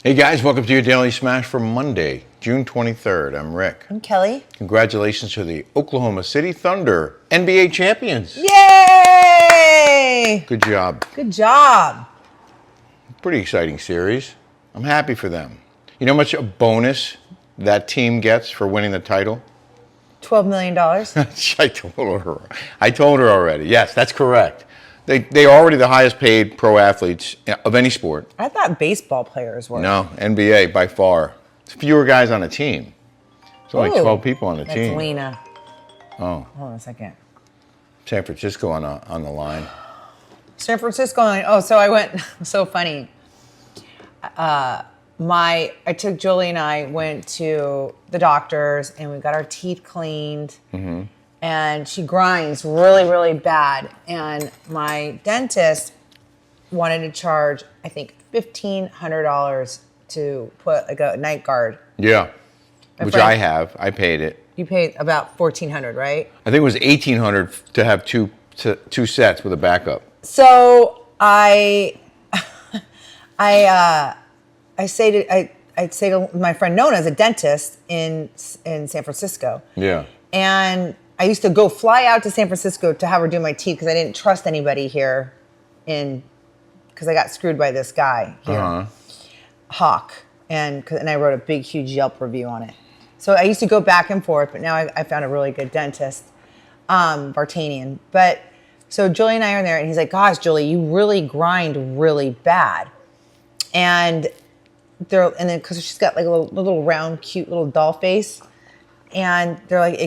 Hey guys, welcome to your Daily Smash for Monday, June 23rd. I'm Rick. I'm Kelly. Congratulations to the Oklahoma City Thunder, NBA champions. Yay! Good job. Good job. Pretty exciting series. I'm happy for them. You know how much a bonus that team gets for winning the title? $12 million. I told her already. Yes, that's correct. They are already the highest paid pro athletes of any sport. I thought baseball players were. No, NBA by far. It's fewer guys on a team. It's only 12 people on the team. That's Lena. Oh. Hold on a second. San Francisco on the line. San Francisco on the line. Oh, so I went, so funny. I took Julie and I went to the doctor's and we got our teeth cleaned. Mm-hmm. And she grinds really, really bad. And my dentist wanted to charge, I think, $1,500 to put like a night guard. Yeah, which I have. I paid it. You paid about $1,400, right? I think it was $1,800 to have two sets with a backup. So I say to my friend Nona's a dentist in San Francisco. Yeah. And I used to go fly out to San Francisco to have her do my teeth because I didn't trust anybody here because I got screwed by this guy here, Hawk, and I wrote a big, huge Yelp review on it. So I used to go back and forth, but now I found a really good dentist, Vartanian. But so Julie and I are there, and he's like, "Gosh, Julie, you really grind really bad," and then because she's got like a little round, cute little doll face. And they're like,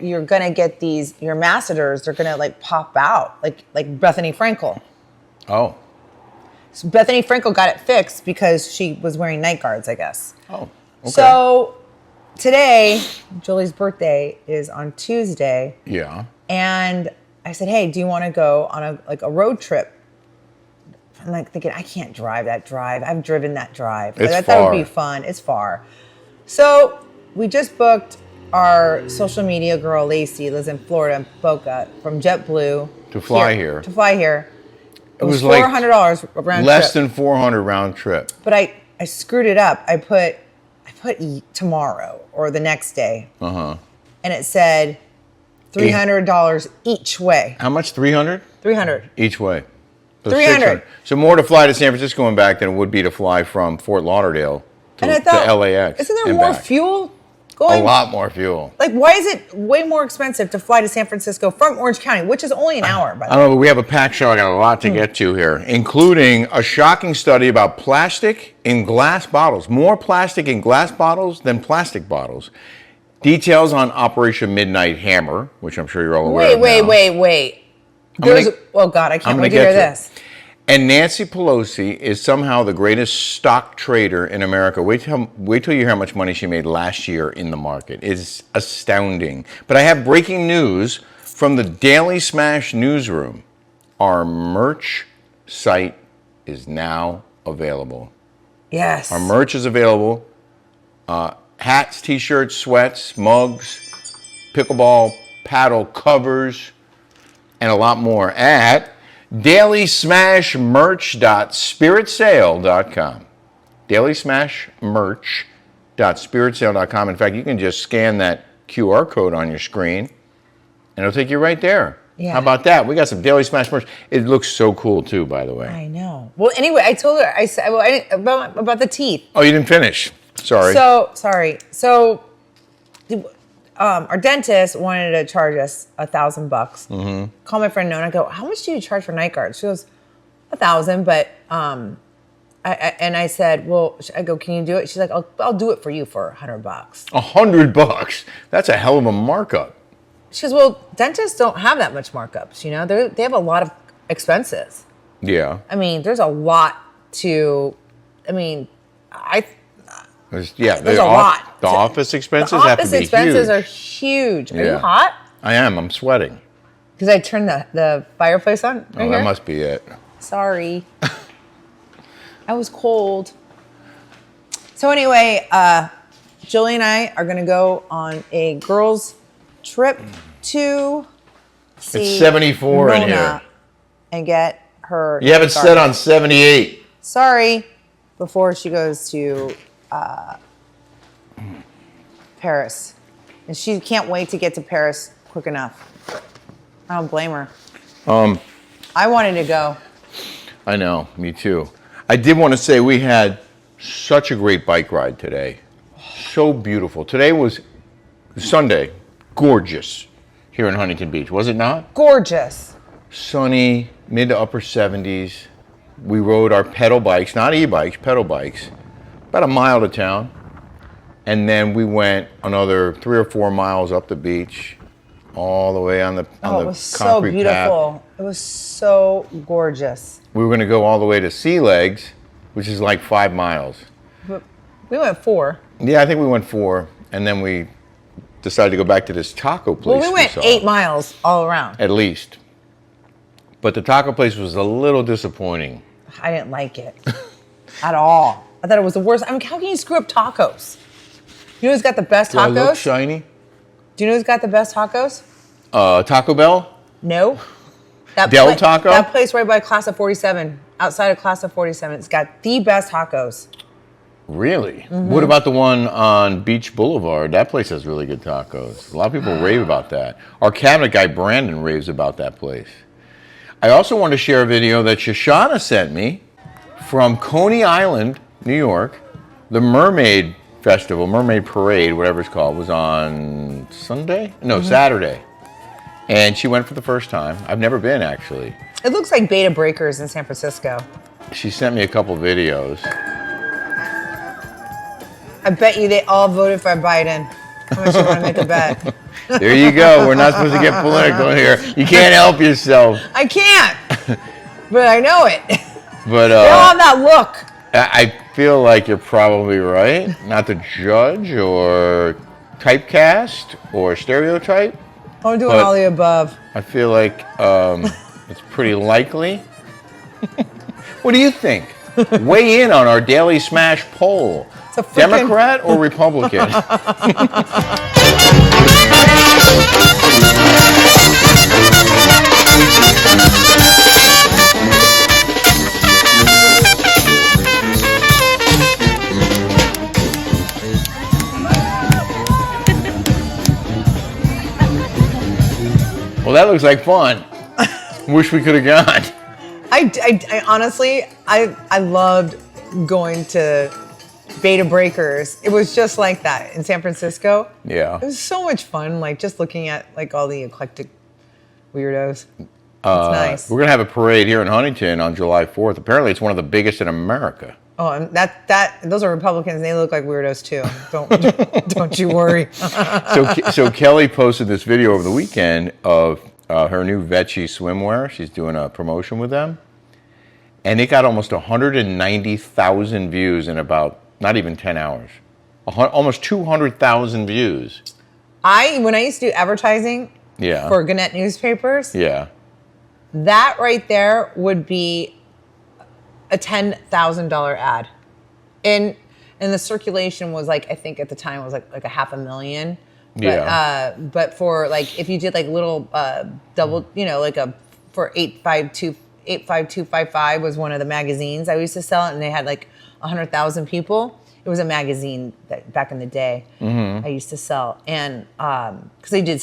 you're gonna get your masseters, they're gonna like pop out, like Bethany Frankel. Oh. So Bethany Frankel got it fixed because she was wearing night guards, I guess. Oh, okay. So today, Julie's birthday is on Tuesday. Yeah. And I said, hey, do you want to go on a road trip? I'm like thinking, I can't drive that drive. I've driven that drive. It's I thought far. that would be fun. It's far. So we just booked. Our social media girl, Lacey, lives in Florida, in Boca, from JetBlue. To fly here. It was $400 round less trip. than $400 round trip. But I screwed it up. I put tomorrow or the next day. And it said $300 each way. How much? $300? $300 each way. So $300. So more to fly to San Francisco and back than it would be to fly from Fort Lauderdale to LAX. Isn't there more fuel? A lot more fuel. Like, why is it way more expensive to fly to San Francisco from Orange County, which is only an hour, by the way? I don't know, but we have a packed show. I got a lot to get to here, including a shocking study about plastic in glass bottles. More plastic in glass bottles than plastic bottles. Details on Operation Midnight Hammer, which I'm sure you're all aware of now. Wait. Oh, God, I can't wait to hear this. And Nancy Pelosi is somehow the greatest stock trader in America. Wait till you hear how much money she made last year in the market. It's astounding. But I have breaking news from the Daily Smash newsroom. Our merch site is now available. Yes. Our merch is available. Hats, t-shirts, sweats, mugs, pickleball, paddle covers, and a lot more at dailysmashmerch.spiritsale.com. dailysmashmerch.spiritsale.com. In fact, you can just scan that QR code on your screen, and it'll take you right there. Yeah. How about that? We got some Daily Smash merch. It looks so cool, too, by the way. I know. Well, anyway, I told her, I said about the teeth. Oh, you didn't finish. Sorry. Sorry. Our dentist wanted to charge us $1,000. Mm-hmm. Call my friend Nona. I go, how much do you charge for night guards? She goes, $1,000. But I said, well, I go, can you do it? She's like, I'll do it for you for $100. $100? That's a hell of a markup. She goes, well, dentists don't have that much markups. You know, they have a lot of expenses. Yeah. I mean, there's a lot to. I mean, there's a lot. The office expenses have to be huge. The office expenses are huge. Are you hot? I am. I'm sweating. Because I turned the fireplace on right here? That must be it. Sorry. I was cold. So anyway, Julie and I are going to go on a girls' trip to see it's 74 Mona in here. And get her. You have it set on 78. Sorry. before she goes to Paris. And she can't wait to get to Paris quick enough. I don't blame her. I wanted to go. I know, me too. I did want to say we had such a great bike ride today. So beautiful. Today was Sunday. Gorgeous here in Huntington Beach, was it not? Gorgeous. Sunny, mid to upper 70s. We rode our pedal bikes, not e-bikes, pedal bikes, about a mile to town. And then we went another 3 or 4 miles up the beach, all the way on the Oh, it was so concrete beautiful. path. It was so gorgeous. We were going to go all the way to Sea Legs, which is like 5 miles. But we went 4. Yeah, I think we went 4, and then we decided to go back to this taco place. Well, we went saw. 8 miles all around. At least. But the taco place was a little disappointing. I didn't like it at all. I thought it was the worst. I mean, how can you screw up tacos? You know who's got the best Do I look tacos? shiny? Do you know who's got the best tacos? Taco Bell? No. Del Taco? That place right by Class of 47, outside of Class of 47. It's got the best tacos. Really? Mm-hmm. What about the one on Beach Boulevard? That place has really good tacos. A lot of people rave about that. Our cabinet guy, Brandon, raves about that place. I also want to share a video that Shoshana sent me from Coney Island, New York. The Mermaid Festival, Mermaid Parade, whatever it's called, was on Sunday? No, Saturday. And she went for the first time. I've never been, actually. It looks like Beta Breakers in San Francisco. She sent me a couple videos. I bet you they all voted for Biden. How much you want to make a bet? There you go. We're not supposed to get political here. You can't help yourself. I can't. But I know it. But They all have that look. I feel like you're probably right. Not to judge or typecast or stereotype. I'm doing But- all the above. I feel like it's pretty likely. What do you think? Weigh in on our Daily Smash poll. It's a freaking- Democrat or Republican? Well, that looks like fun. Wish we could have gone. I honestly, I loved going to Beta Breakers. It was just like that in San Francisco. Yeah. It was so much fun, like just looking at like all the eclectic weirdos. It's nice. We're gonna have a parade here in Huntington on July 4th. Apparently, it's one of the biggest in America. Oh, and those are Republicans. And they look like weirdos too. Don't you worry. So Kelly posted this video over the weekend of her new Vecchi swimwear. She's doing a promotion with them, and it got almost 190,000 views in about not even 10 hours. Almost 200,000 views. When I used to do advertising Yeah. for Gannett newspapers, Yeah. that right there would be a $10,000 ad. And the circulation was like, I think at the time it was like a 500,000. But, Yeah. but for like, if you did like little double, like for 85255 was one of the magazines I used to sell, and they had like 100,000 people. It was a magazine that back in the day I used to sell. And because I did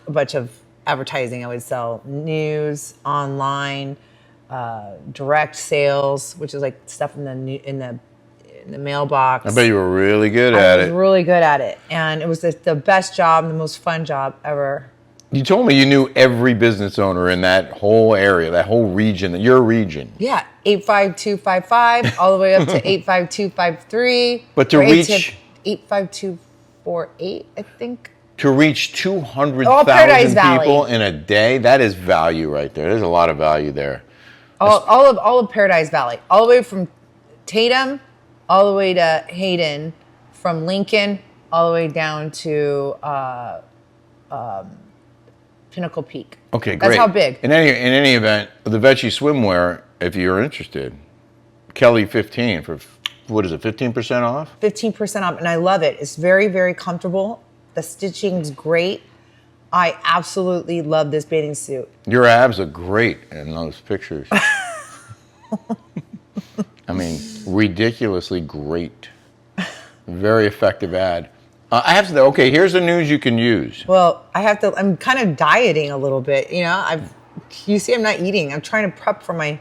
a bunch of advertising, I would sell news, online, direct sales, which is like stuff in the mailbox. I bet you were really good at I was it. really good at it, and it was the best job, the most fun job ever. You told me you knew every business owner in that whole area, that whole region, your region. Yeah, 85255 all the way up to 85253. But to or reach 85248, I think. To reach Oh, 200,000 Paradise Valley. people in a day, that is value right there. There's a lot of value there. All of Paradise Valley, all the way from Tatum, all the way to Hayden, from Lincoln, all the way down to Pinnacle Peak. Okay, great. That's how big. In any event, the Vecchi swimwear, if you're interested, Kelly 15 for, what is it, 15% off? 15% off, and I love it. It's very, very comfortable. The stitching's great. I absolutely love this bathing suit. Your abs are great in those pictures. I mean, ridiculously great. Very effective ad. I have to say, okay, here's the news you can use. Well, I'm kind of dieting a little bit. You know, you see I'm not eating. I'm trying to prep for I'm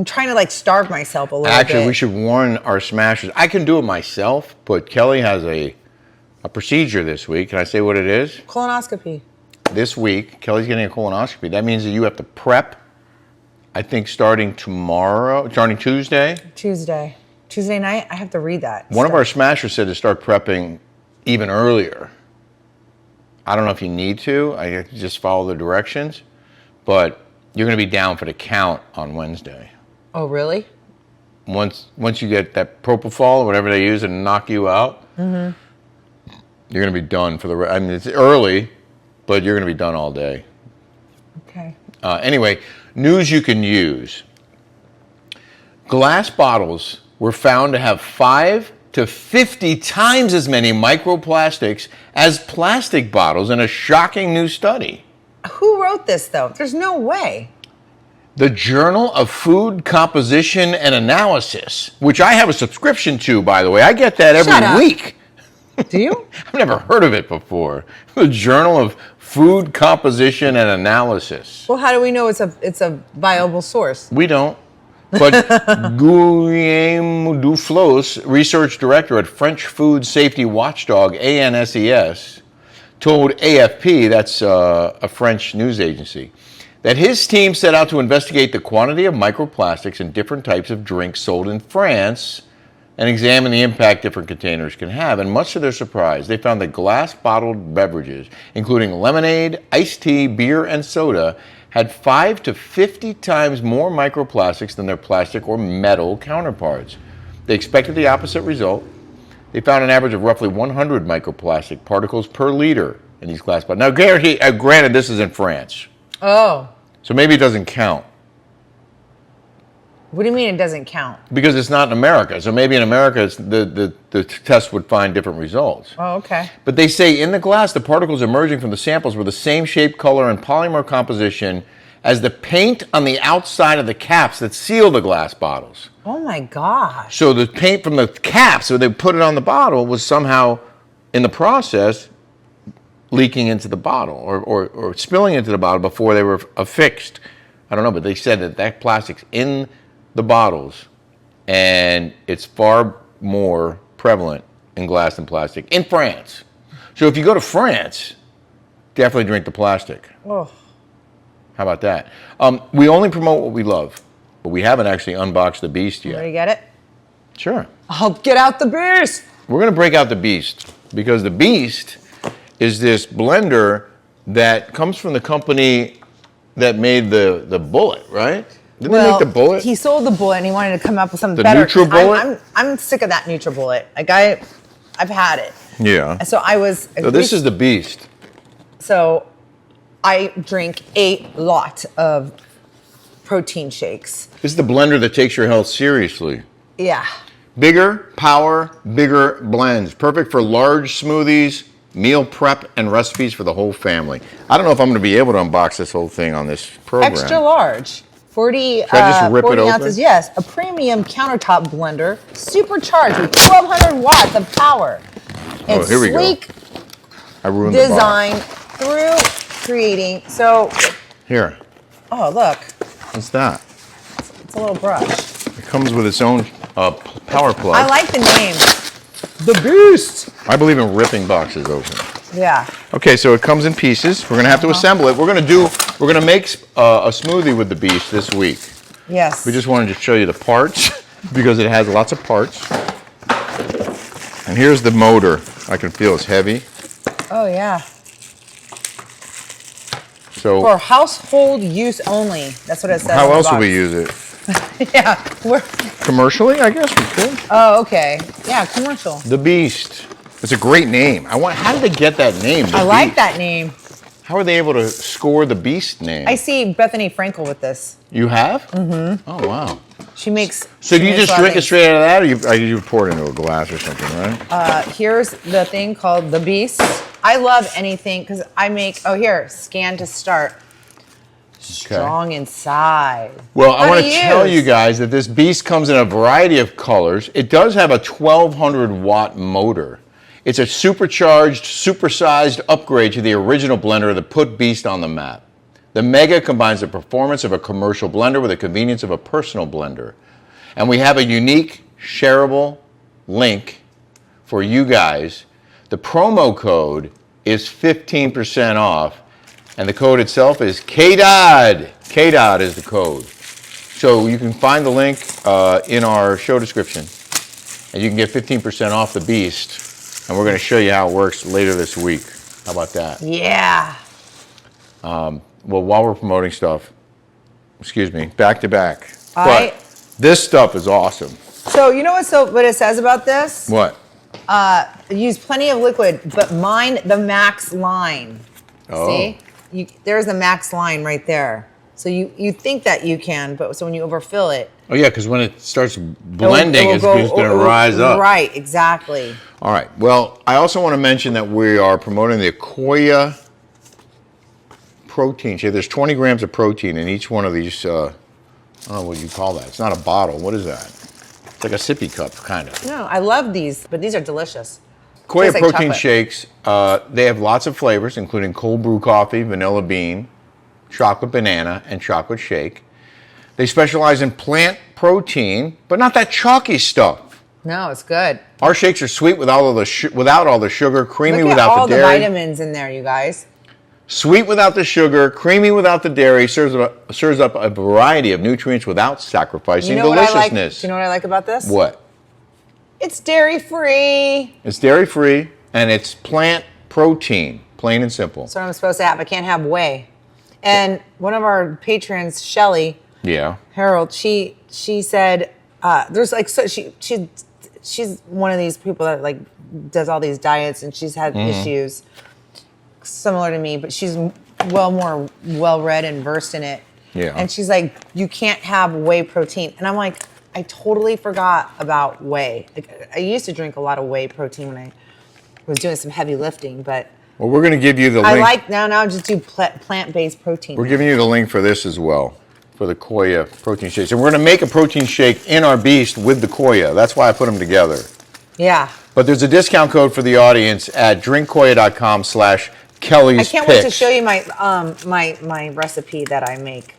trying to like starve myself a little bit. Actually, we should warn our smashers. I can do it myself, but Kelly has a procedure this week. Can I say what it is? Colonoscopy. This week, Kelly's getting a colonoscopy. That means that you have to prep, I think, starting Tuesday. Tuesday night, I have to read that. One of our smashers said to start prepping even earlier. I don't know if you need to. I have to just follow the directions. But you're going to be down for the count on Wednesday. Oh, really? Once you get that propofol or whatever they use to knock you out, you're going to be done for the rest. I mean, it's early, but you're going to be done all day. Okay. Anyway, news you can use. Glass bottles were found to have 5 to 50 times as many microplastics as plastic bottles in a shocking new study. Who wrote this, though? There's no way. The Journal of Food Composition and Analysis, which I have a subscription to, by the way. I get that every week. Do you? I've never heard of it before. The Journal of Food Composition and Analysis. Well, how do we know it's a viable source? We don't. But Guillaume Duflos, research director at French food safety watchdog ANSES, told AFP, that's a French news agency, that his team set out to investigate the quantity of microplastics in different types of drinks sold in France and examine the impact different containers can have. And much to their surprise, they found that glass bottled beverages, including lemonade, iced tea, beer, and soda, had 5 to 50 times more microplastics than their plastic or metal counterparts. They expected the opposite result. They found an average of roughly 100 microplastic particles per liter in these glass bottles. Now, granted, this is in France. Oh. So maybe it doesn't count. What do you mean it doesn't count? Because it's not in America. So maybe in America, the test would find different results. Oh, okay. But they say in the glass, the particles emerging from the samples were the same shape, color, and polymer composition as the paint on the outside of the caps that seal the glass bottles. Oh, my gosh. So the paint from the caps, when they put it on the bottle, was somehow, in the process, leaking into the bottle or spilling into the bottle before they were affixed. I don't know, but they said that plastic's in the bottles, and it's far more prevalent in glass than plastic in France. So if you go to France, definitely drink the plastic. Oh. How about that? We only promote what we love, but we haven't actually unboxed the Beast yet. Ready to get it? Sure. I'll get out the Beast. We're going to break out the Beast because the Beast is this blender that comes from the company that made the Bullet, right? Didn't they make the Bullet? He sold the Bullet and he wanted to come up with something The better. NutriBullet? I'm sick of that NutriBullet. Like I've had it. Yeah. So So this is the Beast. So I drink a lot of protein shakes. This is the blender that takes your health seriously. Yeah. Bigger power, bigger blends. Perfect for large smoothies, meal prep, and recipes for the whole family. I don't know if I'm going to be able to unbox this whole thing on this program. Extra large. 40, Should I just rip 40 it open? ounces, yes. A premium countertop blender, supercharged with 1,200 watts of power. It's here we go. sleek I ruined design through creating. So, Here. oh, look. What's that? It's a little brush. It comes with its own power plug. I like the name. The Beast. I believe in ripping boxes open. Yeah. Okay, so it comes in pieces. We're going to have to assemble it. We're going to make a smoothie with the Beast this week. Yes. We just wanted to show you the parts because it has lots of parts. And here's the motor. I can feel it's heavy. Oh, yeah. So For household use only. That's what it says. how on the else would box. we use it? Yeah. Commercially, I guess we could. Oh, okay. Yeah, commercial. The Beast. It's a great name. How did they get that name? The I like Beast? that name. How are they able to score the Beast name? I see Bethany Frankel with this. You have? Mm-hmm. Oh, wow. She makes. So she do you makes just a lot of drink it things. straight out of that, or you pour it into a glass or something, right? Here's the thing called the Beast. I love anything because I make. Oh, here, scan to start. Strong inside. Well, How I want to to tell use? you guys that this beast comes in a variety of colors. It does have a 1200 watt motor. It's a supercharged, supersized upgrade to the original blender that put Beast on the map. The Mega combines the performance of a commercial blender with the convenience of a personal blender. And we have a unique, shareable link for you guys. The promo code is 15% off, and the code itself is KDOD. KDOD is the code. So you can find the link in our show description, and you can get 15% off the Beast. And we're going to show you how it works later this week. How about that? Yeah. Well, while we're promoting stuff, excuse me, back to back. I- But this stuff is awesome. So you know what it says about this? What? Use plenty of liquid, but mind the max line. Oh. See? There's the max line right there. So you think that you can, but so when you overfill it, Oh, yeah, because when it starts blending, it's it'll just going to rise up. Right, exactly. All right. Well, I also want to mention that we are promoting the KOIA protein shake. There's 20 grams of protein in each one of these. I don't know what you call that. It's not a bottle. What is that? It's like a sippy cup, kind of. No, I love these, but these are delicious. KOIA Tastes like protein chocolate. shakes, they have lots of flavors, including cold brew coffee, vanilla bean, chocolate banana, and chocolate shake. They specialize in plant protein, but not that chalky stuff. No, it's good. Our shakes are sweet without all the sugar, creamy Look at without all the the dairy. vitamins in there, you guys. Sweet without the sugar, creamy without the dairy, serves up a variety of nutrients without sacrificing What I like? deliciousness. Do you know what I like about this? What? It's dairy free. It's dairy-free, and it's plant protein, plain and simple. That's what I'm supposed to have. I can't have whey. And one of our patrons, Shelly Yeah. Harold, she said there's like so she's one of these people that like does all these diets, and she's had issues similar to me, but she's more well-read and versed in it. Yeah. And she's like, you can't have whey protein. And I'm like, I totally forgot about whey. Like, I used to drink a lot of whey protein when I was doing some heavy lifting, but Well, we're going to give you the I link. like now just do plant-based protein. We're giving you the link for this as well, for the KOIA protein shakes. And we're going to make a protein shake in our Beast with the KOIA. That's why I put them together. Yeah. But there's a discount code for the audience at drinkkoia.com/Kelly's I can't wait to show you my my recipe that I make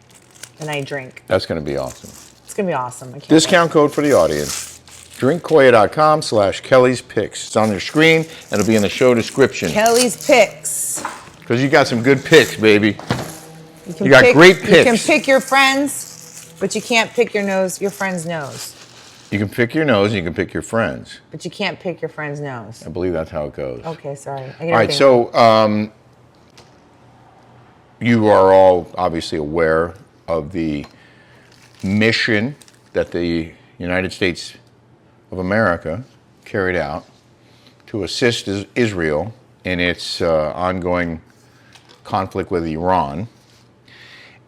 and I drink. That's going to be awesome. It's gonna be awesome. I can't Discount code for the audience. drinkkoia.com/Kelly's Picks. It's on your screen, and it'll be in the show description. wait. Kelly's picks. Because you got some good picks, baby. Can You got great You can picks. pick your friends, but you can't pick your friend's nose. You can pick your nose, and you can pick your friends. But you can't pick your friend's nose. I believe that's how it goes. Okay, sorry. I get All right, everything so you are all obviously aware of the mission that the United States of America carried out to assist Israel in its ongoing conflict with Iran.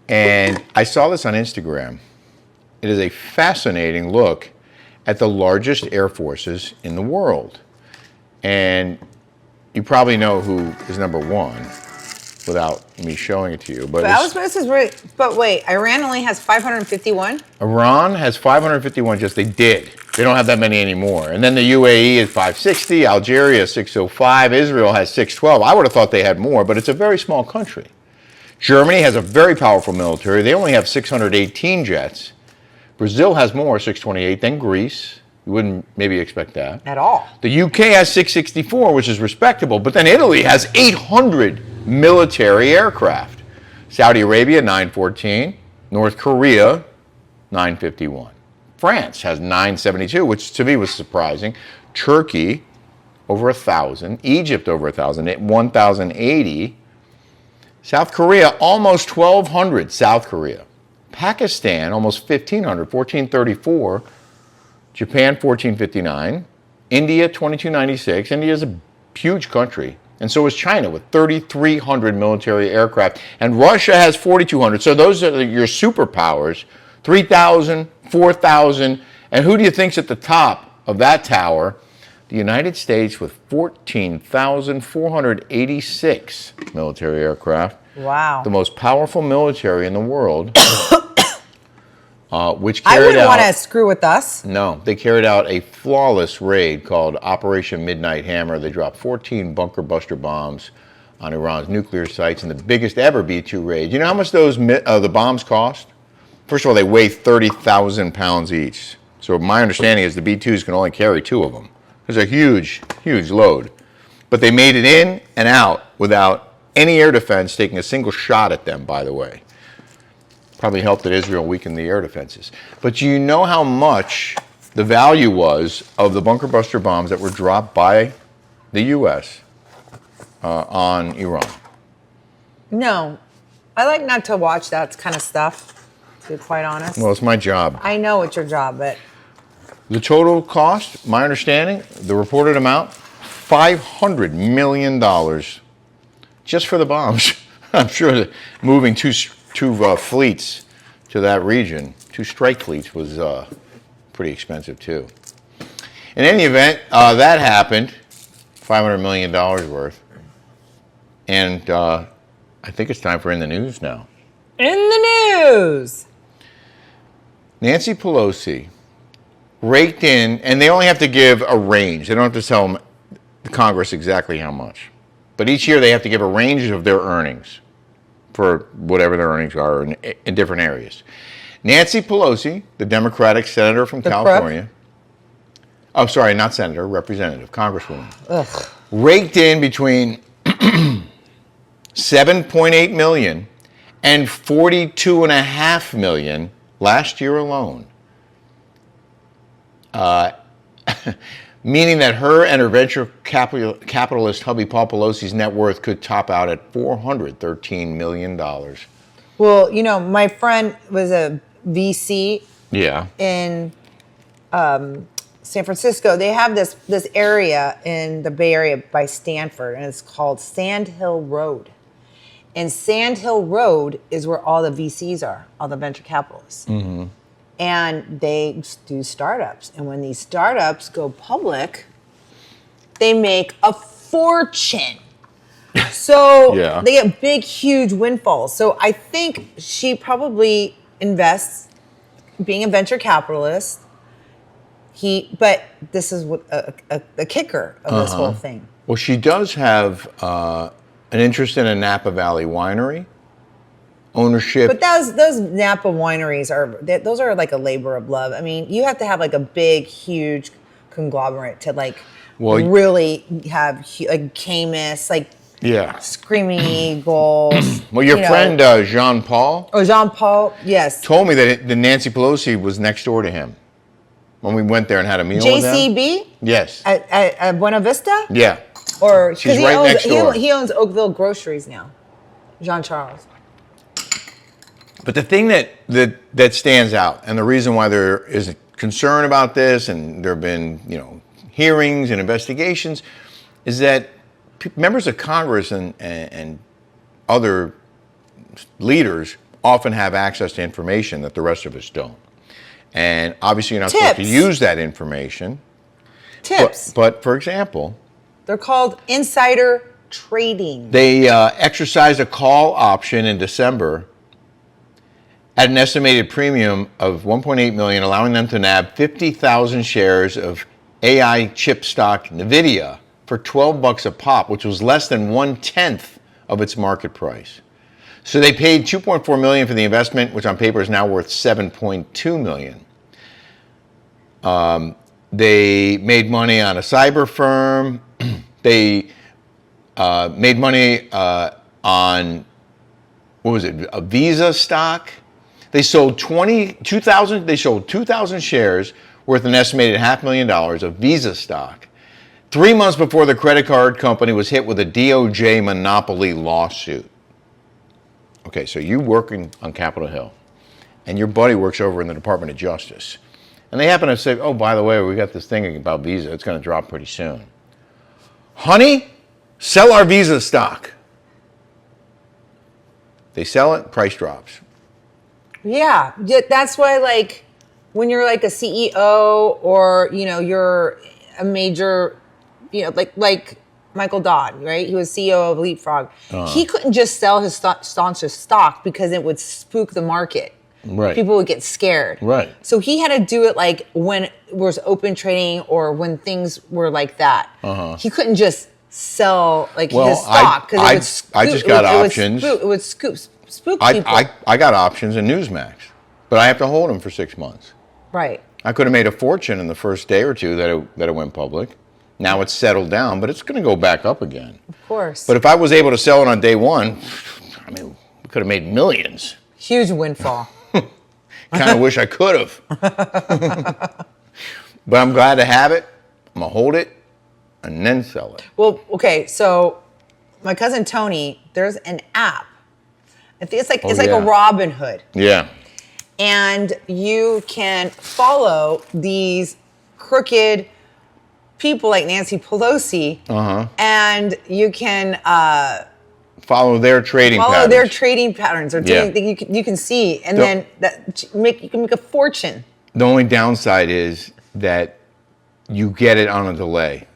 And I saw this on Instagram. It is a fascinating look at the largest air forces in the world. And you probably know who is number one without me showing it to you. But this is really. But wait, Iran only has 551. Iran has 551, they did. They don't have that many anymore. And then the UAE is 560, Algeria 605, Israel has 612. I would have thought they had more, but it's a very small country. Germany has a very powerful military. They only have 618 jets. Brazil has more, 628, than Greece. You wouldn't maybe expect that. At all. The UK has 664, which is respectable, but then Italy has 800 military aircraft. Saudi Arabia, 914. North Korea, 951. France has 972, which to me was surprising. Turkey, over 1,000. Egypt, over 1,000. 1,080. South Korea, almost 1,200. South Korea. Pakistan, almost 1,500. 1,434. Japan, 1,459. India, 2,296. India is a huge country. And so is China with 3,300 military aircraft. And Russia has 4,200. So those are your superpowers. 3,000, 4,000. And who do you think's at the top of that tower? The United States with 14,486 military aircraft. Wow. The most powerful military in the world, which I carried wouldn't out... want to screw with us. No, they carried out a flawless raid called Operation Midnight Hammer. They dropped 14 bunker buster bombs on Iran's nuclear sites in the biggest ever B-2 raid. You know how much the bombs cost? First of all, they weigh 30,000 pounds each. So my understanding is the B-2s can only carry 2 of them. It's a huge, huge load. But they made it in and out without any air defense taking a single shot at them, by the way. Probably helped that Israel weakened the air defenses. But you know how much the value was of the bunker buster bombs that were dropped by the U.S. On Iran? No. I like not to watch that kind of stuff, to be quite honest. Well, it's my job. I know it's your job, but... The total cost, my understanding, the reported amount, $500 million just for the bombs. I'm sure that moving two fleets to that region, 2 strike fleets, was pretty expensive too. In any event, that happened, $500 million worth. And I think it's time for In the News now. In the news! Nancy Pelosi raked in, and they only have to give a range. They don't have to tell Congress exactly how much. But each year they have to give a range of their earnings for whatever their earnings are in different areas. Nancy Pelosi, the Democratic senator from California. Oh, sorry, not senator, representative, congresswoman. Ugh. Raked in between $7.8 million and $42.5 million last year alone. Meaning that her and her venture capitalist hubby Paul Pelosi's net worth could top out at $413 million. Well, you know, my friend was a VC in San Francisco. They have this area in the Bay Area by Stanford, and it's called Sand Hill Road. And Sand Hill Road is where all the VCs are, all the venture capitalists. Mm-hmm. And they do startups. And when these startups go public, they make a fortune. So they get big, huge windfalls. So I think she probably invests, being a venture capitalist. But this is a kicker of this whole thing. Well, she does have an interest in a Napa Valley winery. Ownership. But those Napa wineries those are like a labor of love. I mean, you have to have like a big, huge conglomerate to really have like Camus, like Screaming Eagles. Well, your friend Jean Paul. Oh, Jean Paul, yes. Told me that the Nancy Pelosi was next door to him when we went there and had a meal with them. JCB? Yes. At Buena Vista? Yeah. Or she's right next door. He owns Oakville Groceries now. Jean Charles. But the thing that stands out, and the reason why there is concern about this, and there have been hearings and investigations, is that members of Congress and other leaders often have access to information that the rest of us don't. And obviously you're not supposed to use that information. Tips. But for example, they're called insider trading. They exercised a call option in December at an estimated premium of $1.8 million, allowing them to nab 50,000 shares of AI chip stock NVIDIA for $12 a pop, which was less than 1/10 of its market price. So they paid $2.4 million for the investment, which on paper is now worth $7.2 million. They made money on a cyber firm. They made money on, a Visa stock. They sold 2,000 shares worth an estimated $500,000 of Visa stock 3 months before the credit card company was hit with a DOJ monopoly lawsuit. Okay, so you work on Capitol Hill, and your buddy works over in the Department of Justice. And they happen to say, oh, by the way, we got this thing about Visa. It's going to drop pretty soon. Honey, sell our Visa stock. They sell it, price drops. Yeah, that's why, when you're like a CEO or, you're a major, like Michael Dodd, right? He was CEO of Leapfrog. He couldn't just sell his sponsor stock because it would spook the market. Right. People would get scared. Right. So he had to do it like when it was open trading or when things were like that. He couldn't just sell like his stock because I just got options. It would spook people. I got options in Newsmax, but I have to hold them for 6 months. Right. I could have made a fortune in the first day or two that it went public. Now it's settled down, but it's going to go back up again. Of course. But if I was able to sell it on day one, I mean, we could have made millions. Huge windfall. Kind of wish I could have. But I'm glad to have it. I'm going to hold it and then sell it. Well, okay, so my cousin Tony, there's an app. I think it's like a Robinhood. Yeah. And you can follow these crooked people like Nancy Pelosi, and you can follow their trading patterns. Or you can see, and then you can make a fortune. The only downside is that you get it on a delay,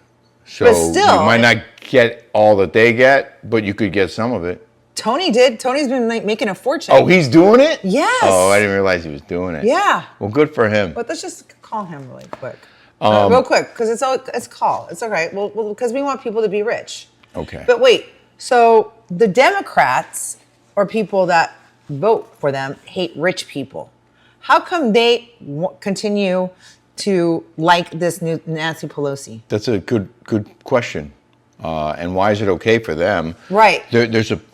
so but still, you might not get all that they get, but you could get some of it. Tony did. Tony's been making a fortune. Oh, he's doing it? Yes. Oh, I didn't realize he was doing it. Yeah. Well, good for him. But let's just call him really quick. Real quick, because it's call. It's all right. Well, because we want people to be rich. Okay. But wait, so the Democrats or people that vote for them hate rich people. How come they continue to like this new Nancy Pelosi? That's a good question. And why is it okay for them? Right.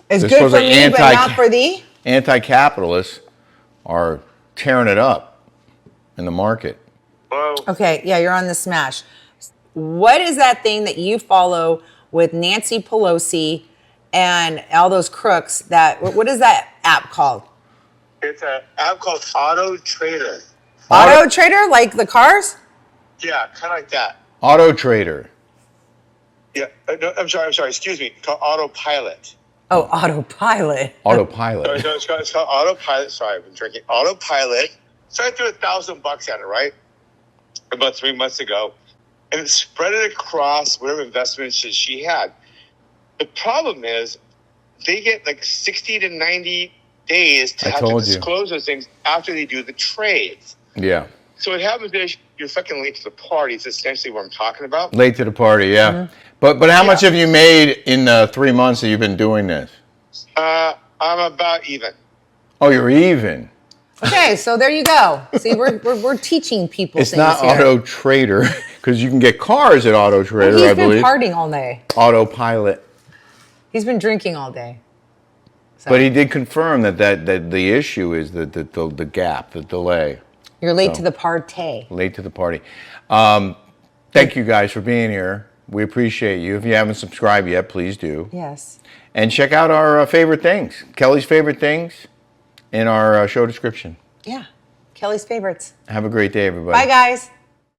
It's good for me, but not for thee. Anti-capitalists are tearing it up in the market. Hello? Okay, yeah, you're on the smash. What is that thing that you follow with Nancy Pelosi and all those crooks? What is that app called? It's an app called Auto Trader. Auto Trader, like the cars? Yeah, kind of like that. Auto Trader. Yeah, no, I'm sorry. Excuse me. It's called Autopilot. Oh, Autopilot. Autopilot. So it's called Autopilot. Sorry, I've been drinking. Autopilot. So I threw $1,000 at it, right? About 3 months ago. And it spread it across whatever investments that she had. The problem is they get like 60 to 90 days to have to disclose those things after they do the trades. Yeah. So what happens is you're fucking late to the party is essentially what I'm talking about. Late to the party, yeah. Mm-hmm. But how much have you made in the 3 months that you've been doing this? I'm about even. Oh, you're even. Okay, so there you go. See, we're teaching people it's things not here. Auto Trader, because you can get cars at Auto Trader, I believe. He's been partying all day. Autopilot. He's been drinking all day. So. But he did confirm that the issue is the gap, the delay. You're late to the party. Late to the party. Thank you guys for being here. We appreciate you. If you haven't subscribed yet, please do. Yes. And check out our favorite things, Kelly's favorite things, in our show description. Yeah. Kelly's favorites. Have a great day, everybody. Bye, guys.